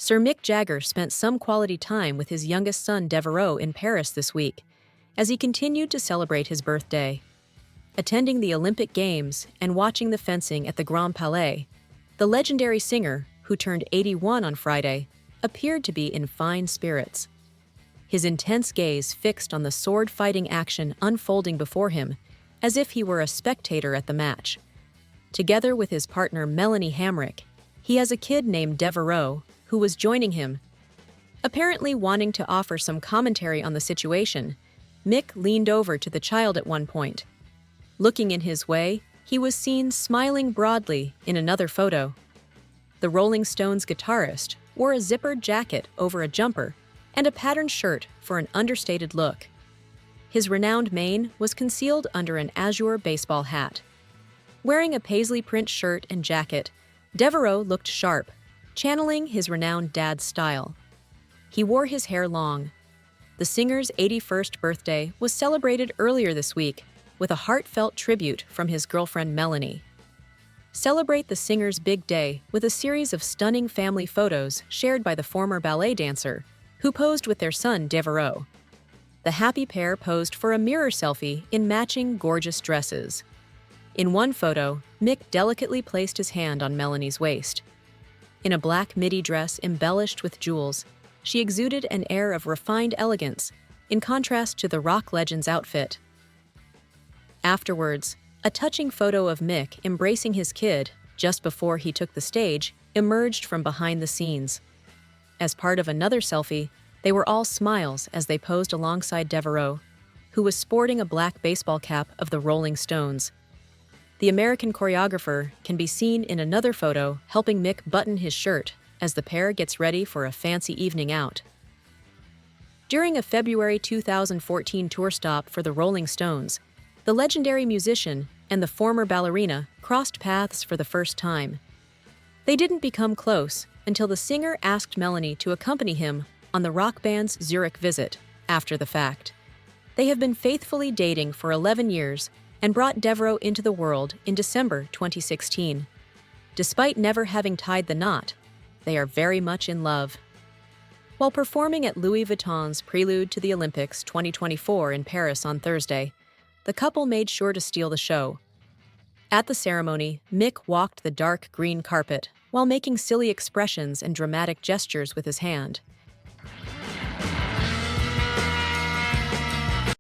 Sir Mick Jagger spent some quality time with his youngest son Deveraux in Paris this week, as he continued to celebrate his birthday. Attending the Olympic Games and watching the fencing at the Grand Palais, the legendary singer, who turned 81 on Friday, appeared to be in fine spirits. His intense gaze fixed on the sword-fighting action unfolding before him, as if he were a spectator at the match. Together with his partner Melanie Hamrick, he has a kid named Deveraux, who was joining him. Apparently wanting to offer some commentary on the situation, Mick leaned over to the child at one point. Looking in his way, he was seen smiling broadly in another photo. The Rolling Stones guitarist wore a zippered jacket over a jumper and a patterned shirt for an understated look. His renowned mane was concealed under an azure baseball hat. Wearing a paisley print shirt and jacket, Deveraux looked sharp, channeling his renowned dad's style. He wore his hair long. The singer's 81st birthday was celebrated earlier this week with a heartfelt tribute from his girlfriend Melanie. Celebrate the singer's big day with a series of stunning family photos shared by the former ballet dancer, who posed with their son Deveraux. The happy pair posed for a mirror selfie in matching gorgeous dresses. In one photo, Mick delicately placed his hand on Melanie's waist. In a black midi dress embellished with jewels, she exuded an air of refined elegance, in contrast to the rock legend's outfit. Afterwards, a touching photo of Mick embracing his kid just before he took the stage emerged from behind the scenes. As part of another selfie, they were all smiles as they posed alongside Deveraux, who was sporting a black baseball cap of the Rolling Stones. The American choreographer can be seen in another photo helping Mick button his shirt as the pair gets ready for a fancy evening out. During a February 2014 tour stop for the Rolling Stones, the legendary musician and the former ballerina crossed paths for the first time. They didn't become close until the singer asked Melanie to accompany him on the rock band's Zurich visit after the fact. They have been faithfully dating for 11 years and brought Deveraux into the world in December 2016. Despite never having tied the knot, they are very much in love. While performing at Louis Vuitton's Prelude to the Olympics 2024 in Paris on Thursday, the couple made sure to steal the show. At the ceremony, Mick walked the dark green carpet while making silly expressions and dramatic gestures with his hand.